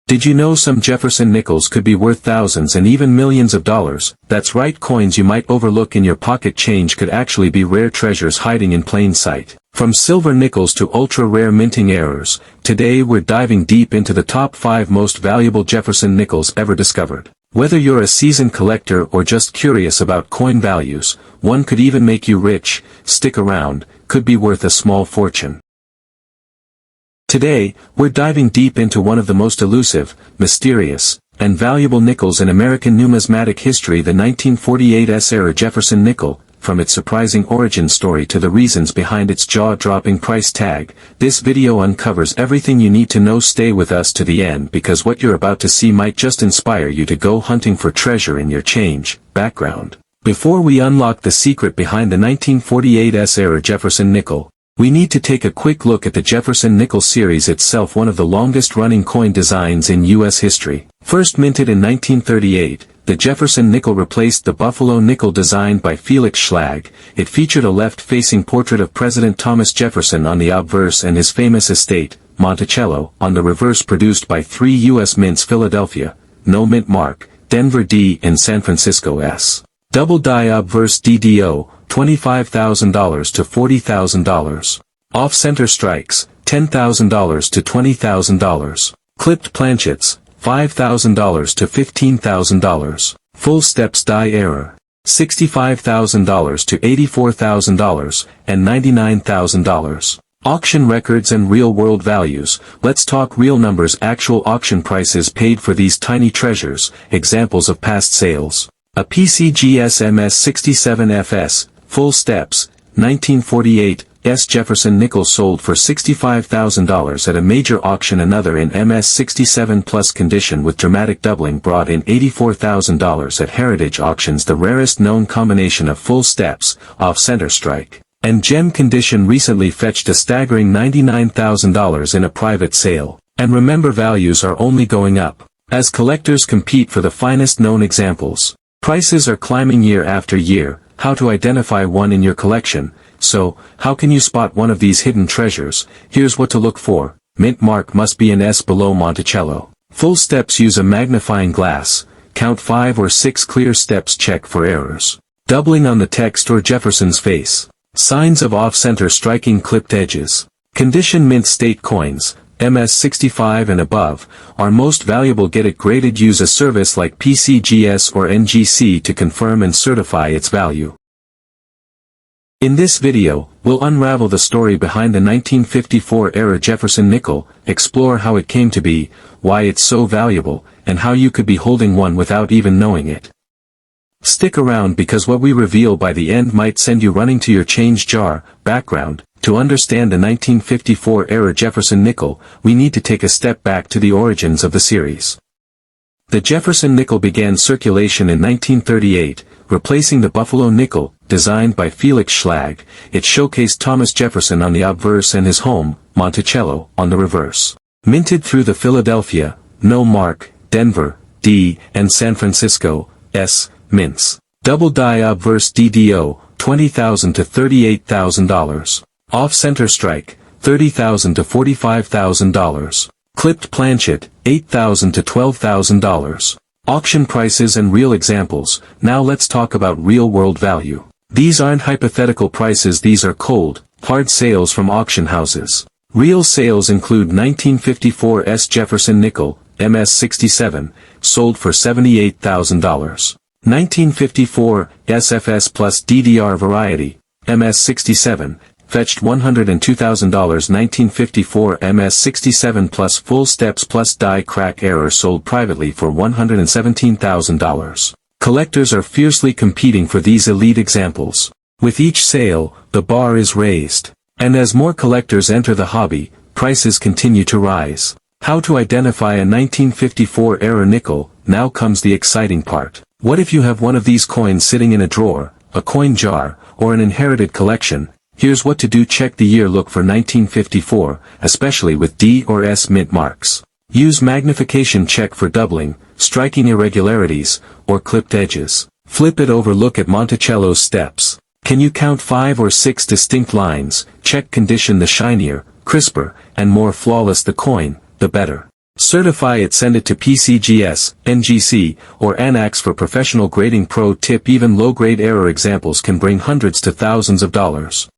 Did you know some Jefferson nickels could be worth thousands and even millions of dollars? That's right, coins you might overlook in your pocket change could actually be rare treasures hiding in plain sight. From silver nickels to ultra-rare minting errors, today we're diving deep into the top 5 most valuable Jefferson nickels ever discovered. Whether you're a seasoned collector or just curious about coin values, one could even make you rich. Stick around, could be worth a small fortune. Today, we're diving deep into one of the most elusive, mysterious, and valuable nickels in American numismatic history, the 1948 S-era Jefferson nickel. From its surprising origin story to the reasons behind its jaw-dropping price tag, this video uncovers everything you need to know. Stay with us to the end, because what you're about to see might just inspire you to go hunting for treasure in your change. Background. Before we unlock the secret behind the 1948 S-era Jefferson nickel, we need to take a quick look at the Jefferson nickel series itself, one of the longest-running coin designs in U.S. history. First minted in 1938, the Jefferson nickel replaced the Buffalo nickel designed by Felix Schlag. It featured a left-facing portrait of President Thomas Jefferson on the obverse and his famous estate, Monticello, on the reverse, produced by 3 U.S. mints: Philadelphia, no mint mark, Denver D, and San Francisco S. Double die obverse DDO, $25,000 to $40,000. Off-center strikes, $10,000 to $20,000. Clipped planchets, $5,000 to $15,000. Full steps die error, $65,000 to $84,000, and $99,000. Auction records and real-world values. Let's talk real numbers. Actual auction prices paid for these tiny treasures. Examples of past sales. A PCGS MS67FS, full steps, 1948, S. Jefferson nickel sold for $65,000 at a major auction. Another in MS67 plus condition with dramatic doubling brought in $84,000 at Heritage Auctions. The rarest known combination of full steps, off-center strike, and gem condition recently fetched a staggering $99,000 in a private sale. And remember, values are only going up as collectors compete for the finest known examples. Prices are climbing year after year. How to identify one in your collection? So, how can you spot one of these hidden treasures? Here's what to look for. Mint mark must be an S below Monticello. Full steps use a magnifying glass. Count 5 or 6 clear steps. Check for errors. Doubling on the text or Jefferson's face. Signs of off-center striking: clipped edges. Condition: mint state coins, MS65 and above, are most valuable. Get it graded. Use a service like PCGS or NGC to confirm and certify its value. In this video, we'll unravel the story behind the 1954-era Jefferson nickel, explore how it came to be, why it's so valuable, and how you could be holding one without even knowing it. Stick around, because what we reveal by the end might send you running to your change jar. Background. To understand the 1954-era Jefferson nickel, we need to take a step back to the origins of the series. The Jefferson nickel began circulation in 1938, replacing the Buffalo nickel, designed by Felix Schlag. It showcased Thomas Jefferson on the obverse and his home, Monticello, on the reverse. Minted through the Philadelphia, no mark, Denver, D, and San Francisco, S, mints. Double die obverse DDO, $20,000 to $38,000. Off-center strike, $30,000 to $45,000. Clipped planchet, $8,000 to $12,000. Auction prices and real examples. Now let's talk about real-world value. These aren't hypothetical prices, these are cold, hard sales from auction houses. Real sales include 1954 S. Jefferson nickel, MS67, sold for $78,000. 1954 SFS plus DDR variety, MS67, fetched $102,000. 1954 MS67 plus full steps plus die crack error sold privately for $117,000. Collectors are fiercely competing for these elite examples. With each sale, the bar is raised. And as more collectors enter the hobby, prices continue to rise. How to identify a 1954-era nickel? Now comes the exciting part. What if you have one of these coins sitting in a drawer, a coin jar, or an inherited collection? Here's what to do. Check the year. Look for 1954, especially with D or S mint marks. Use magnification. Check for doubling, striking irregularities, or clipped edges. Flip it over. Look at Monticello's steps. Can you count 5 or 6 distinct lines? Check condition. The shinier, crisper, and more flawless the coin, the better. Certify it, send it to PCGS, NGC, or ANAX for professional grading. Pro tip: even low-grade error examples can bring hundreds to thousands of dollars.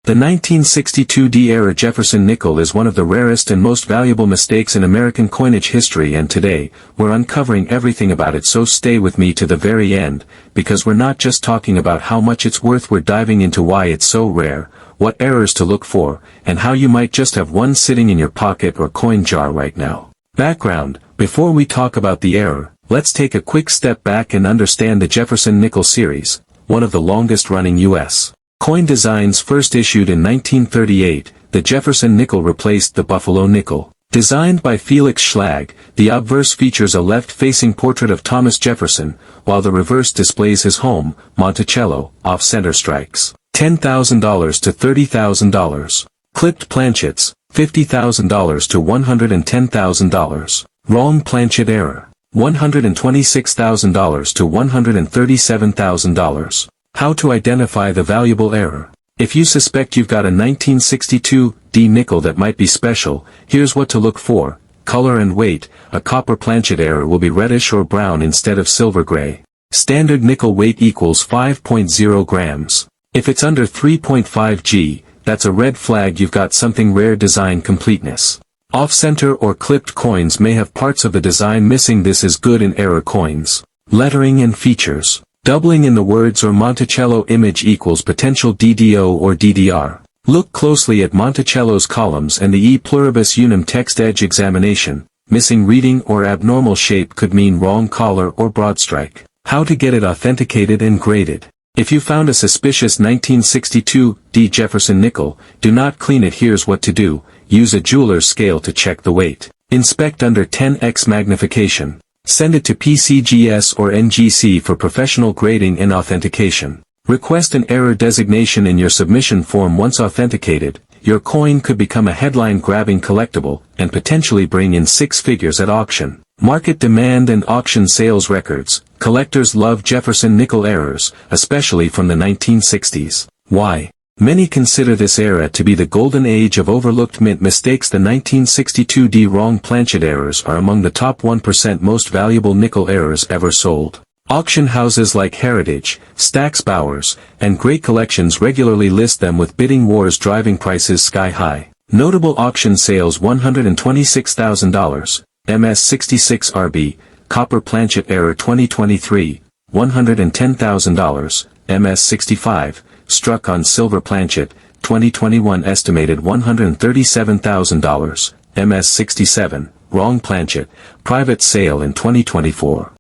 The 1962 D-era Jefferson nickel is one of the rarest and most valuable mistakes in American coinage history, and today, we're uncovering everything about it, so stay with me to the very end, because we're not just talking about how much it's worth, we're diving into why it's so rare, what errors to look for, and how you might just have one sitting in your pocket or coin jar right now. Background: before we talk about the error, let's take a quick step back and understand the Jefferson Nickel series, one of the longest-running U.S. coin designs. First issued in 1938, the Jefferson nickel replaced the Buffalo nickel. Designed by Felix Schlag, the obverse features a left-facing portrait of Thomas Jefferson, while the reverse displays his home, Monticello. Off-center strikes, $10,000 to $30,000. Clipped planchets, $50,000 to $110,000. Wrong planchet error, $126,000 to $137,000. How to identify the valuable error. If you suspect you've got a 1962 D nickel that might be special, here's what to look for. Color and weight: a copper planchet error will be reddish or brown instead of silver gray. Standard nickel weight equals 5.0 grams. If it's under 3.5 g, that's a red flag, you've got something rare. Design completeness. Off-center or clipped coins may have parts of the design missing. This is good in error coins. Lettering and features. Doubling in the words or Monticello image equals potential DDO or DDR. Look closely at Monticello's columns and the E pluribus unum text. Edge examination. Missing reading or abnormal shape could mean wrong collar or broad strike. How to get it authenticated and graded. If you found a suspicious 1962 D Jefferson nickel, do not clean it. Here's what to do. Use a jeweler's scale to check the weight. Inspect under 10x magnification. Send it to PCGS or NGC for professional grading and authentication. Request an error designation in your submission form. Once authenticated, your coin could become a headline-grabbing collectible, and potentially bring in six figures at auction. Market demand and auction sales records. Collectors love Jefferson nickel errors, especially from the 1960s. Why? Many consider this era to be the golden age of overlooked mint mistakes. The 1962 D wrong planchet errors are among the top 1% most valuable nickel errors ever sold. Auction houses like Heritage, Stack's Bowers, and Great Collections regularly list them, with bidding wars driving prices sky high. Notable auction sales: $126,000, MS66 RB, copper planchet error 2023, $110,000, MS65, struck on silver planchet, 2021, estimated $137,000, MS67, wrong planchet, private sale in 2024.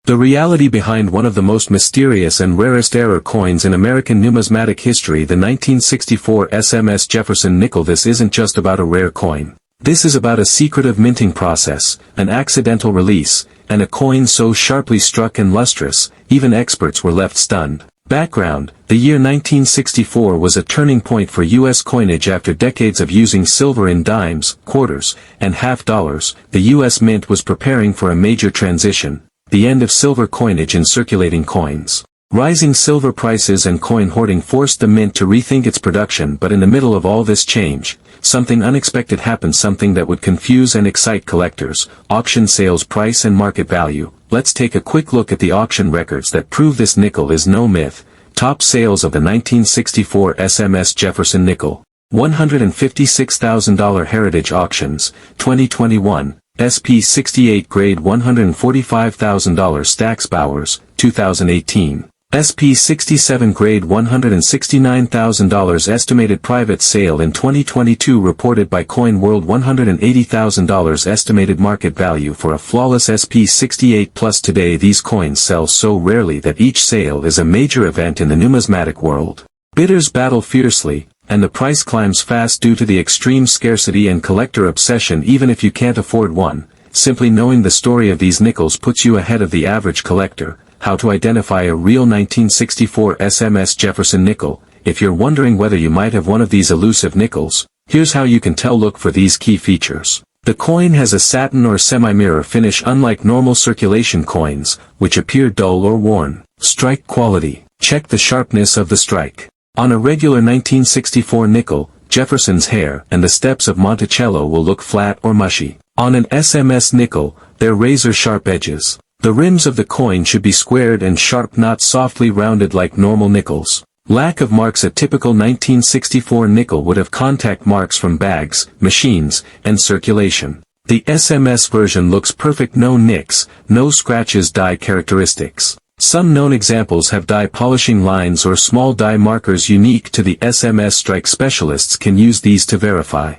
The reality behind one of the most mysterious and rarest error coins in American numismatic history, the 1964 SMS Jefferson nickel. This isn't just about a rare coin. This is about a secretive minting process, an accidental release, and a coin so sharply struck and lustrous, even experts were left stunned. Background: the year 1964 was a turning point for U.S. coinage. After decades of using silver in dimes, quarters, and half dollars, the U.S. Mint was preparing for a major transition: the end of silver coinage in circulating coins. Rising silver prices and coin hoarding forced the mint to rethink its production. But in the middle of all this change, something unexpected happened, something that would confuse and excite collectors: auction sales price and market value. Let's take a quick look at the auction records that prove this nickel is no myth. Top sales of the 1964 SMS Jefferson nickel: $156,000 Heritage Auctions, 2021, SP68 grade $145,000 Stack's Bowers, 2018. SP67 grade $169,000 estimated private sale in 2022 reported by Coin World. $180,000 estimated market value for a flawless SP68 plus. Today these coins sell so rarely that each sale is a major event in the numismatic world. Bidders battle fiercely, and the price climbs fast due to the extreme scarcity and collector obsession. Even if you can't afford one, simply knowing the story of these nickels puts you ahead of the average collector. How to identify a real 1964 SMS Jefferson nickel. If you're wondering whether you might have one of these elusive nickels, here's how you can tell. Look for these key features. The coin has a satin or semi-mirror finish, unlike normal circulation coins, which appear dull or worn. Strike quality. Check the sharpness of the strike. On a regular 1964 nickel, Jefferson's hair and the steps of Monticello will look flat or mushy. On an SMS nickel, they're razor-sharp edges. The rims of the coin should be squared and sharp, not softly rounded like normal nickels. Lack of marks. A typical 1964 nickel would have contact marks from bags, machines, and circulation. The SMS version looks perfect. No nicks, no scratches. Die characteristics. Some known examples have die polishing lines or small die markers unique to the SMS strike. Specialists can use these to verify.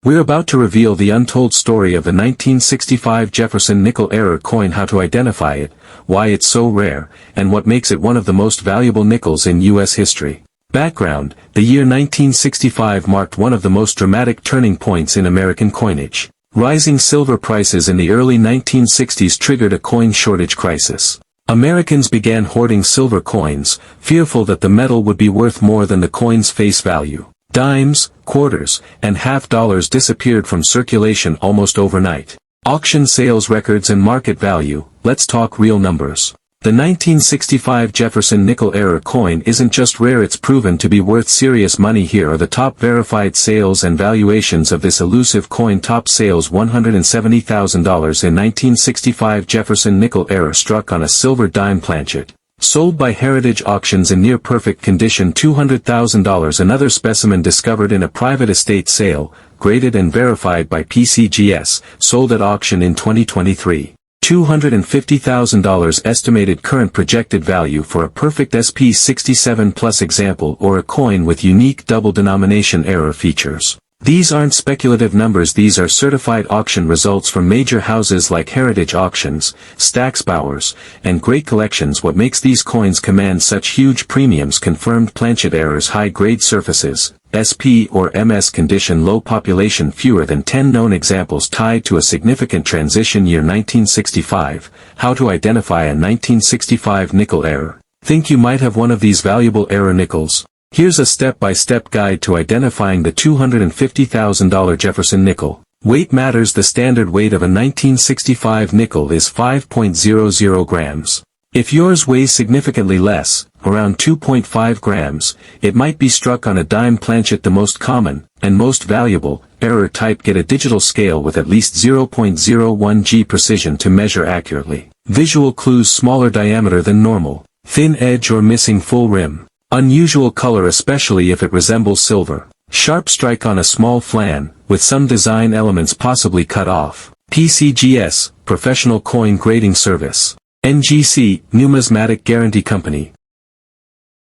We're about to reveal the untold story of the 1965 Jefferson nickel error coin, how to identify it, why it's so rare, and what makes it one of the most valuable nickels in U.S. history. Background: the year 1965 marked one of the most dramatic turning points in American coinage. Rising silver prices in the early 1960s triggered a coin shortage crisis. Americans began hoarding silver coins, fearful that the metal would be worth more than the coin's face value. Dimes, quarters, and half dollars disappeared from circulation almost overnight. Auction sales records and market value. Let's talk real numbers. The 1965 Jefferson nickel error coin isn't just rare, it's proven to be worth serious money. Here are the top verified sales and valuations of this elusive coin. Top sales: $170,000 in 1965 Jefferson nickel error struck on a silver dime planchet. Sold by Heritage Auctions in near perfect condition, $200,000. Another specimen discovered in a private estate sale, graded and verified by PCGS, sold at auction in 2023. $250,000 estimated current projected value for a perfect SP67 Plus example, or a coin with unique double denomination error features. These aren't speculative numbers, these are certified auction results from major houses like Heritage Auctions, Stack's Bowers, and Great Collections. What makes these coins command such huge premiums: confirmed planchet errors, high-grade surfaces, SP or MS condition, low population, fewer than 10 known examples. Tied to a significant transition year 1965, how to identify a 1965 nickel error. Think you might have one of these valuable error nickels? Here's a step-by-step guide to identifying the $250,000 Jefferson nickel. Weight matters. The standard weight of a 1965 nickel is 5.00 grams. If yours weighs significantly less, around 2.5 grams, it might be struck on a dime planchet. The most common, and most valuable, error type: get a digital scale with at least 0.01 G precision to measure accurately. Visual clues: smaller diameter than normal, thin edge or missing full rim. Unusual color, especially if it resembles silver. Sharp strike on a small flan, with some design elements possibly cut off. PCGS, Professional Coin Grading Service. NGC, Numismatic Guarantee Company.